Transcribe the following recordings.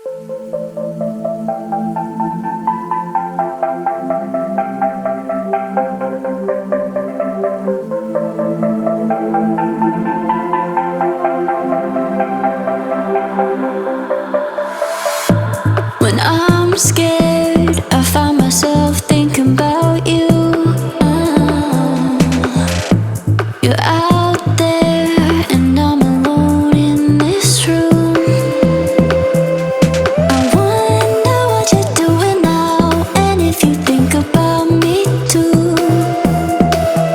When I'm scared, I find myself thinking about you. You're out there and I'm alone in this room. I wonder what you're doing now, and if you think about me too.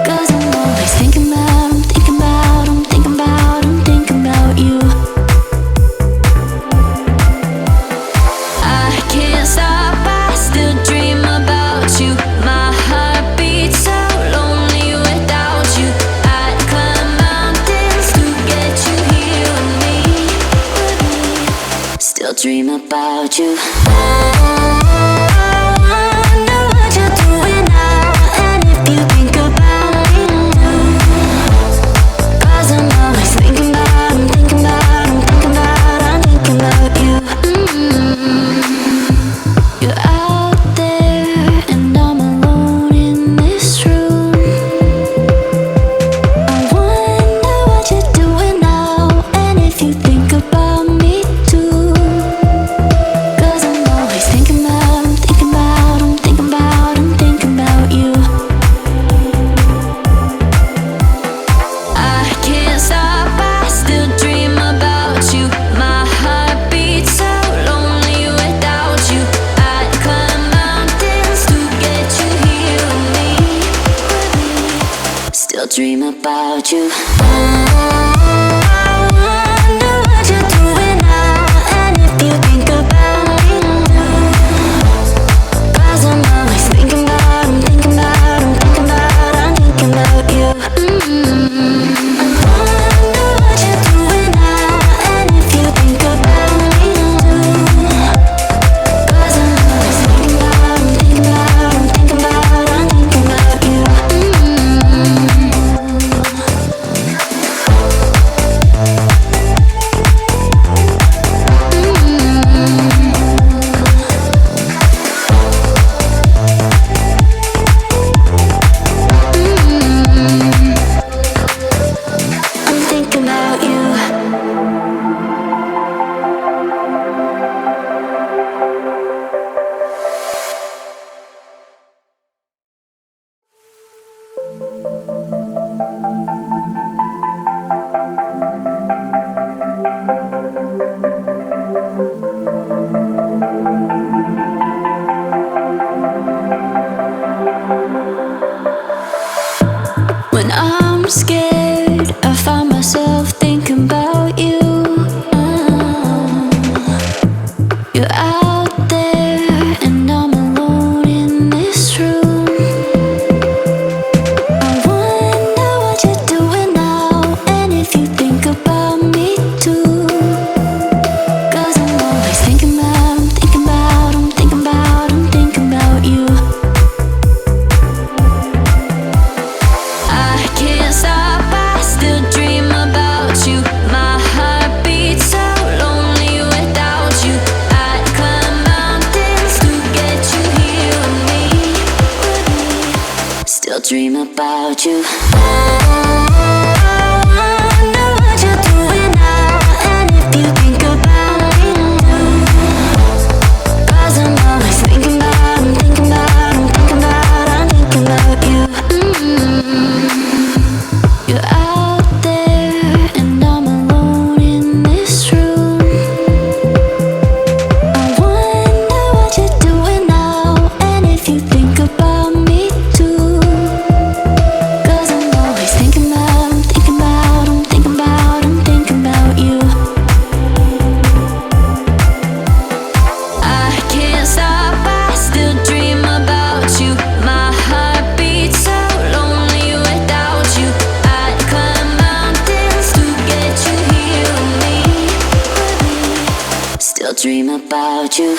'Cause I'm always thinking about, I'm thinking about, I'm thinking about, I'm thinking about you. I can't stop, I still dream about you. My heart beats so lonely without you. I'd climb mountains to get you here with me. Still dream about you. I wonder what you're doing now, and if you think about me too. 'Cause I'm always thinking about, I'm thinking about, I'm thinking about, I'm thinking about you. You're out there and I'm alone in this room. I wonder what you're doing now, and if you think about me too. 'Cause I'm always thinking about, I'm thinking about, I'm thinking about, I'm thinking about you. I can't stop, I still dream about you. My heart beats so lonely without you. I'd climb mountains to get you here with me. Still dream about you. I wonder what you're doing now, and if you think about me too. 'Cause I'm always thinking about, I'm thinking about, I'm thinking about, I'm thinking about you. I wonder what you're doing now, and if you think about me too. 'Cause I'm always thinking about, I'm thinking about, I'm thinking about, I'm thinking about you. I'm thinking about you. When I'm scared, I find myself thinking about you. You're out there and I'm alone in this room. I wonder what you're doing now, and if you think about me too. 'Cause I'm always thinking about, I'm thinking about, I'm thinking about, I'm thinking about you. I can't stop, I still dream about you. My heart beats so lonely without you. I'd climb mountains to get you here with me. Still dream about you. I wonder what you're doing now, and if you think about me too. 'Cause I'm always thinking about, I'm thinking about, I'm thinking about, I'm thinking about you. You're out there and I'm alone in this room. I wonder what you're doing now, and if you think about me too. 'Cause I'm always thinking about, I'm thinking about, I'm thinking about, I'm thinking about you. I can't stop, I still dream about you. My heart beats so lonely without you. I'd climb mountains to get you here with me. Still dream about you.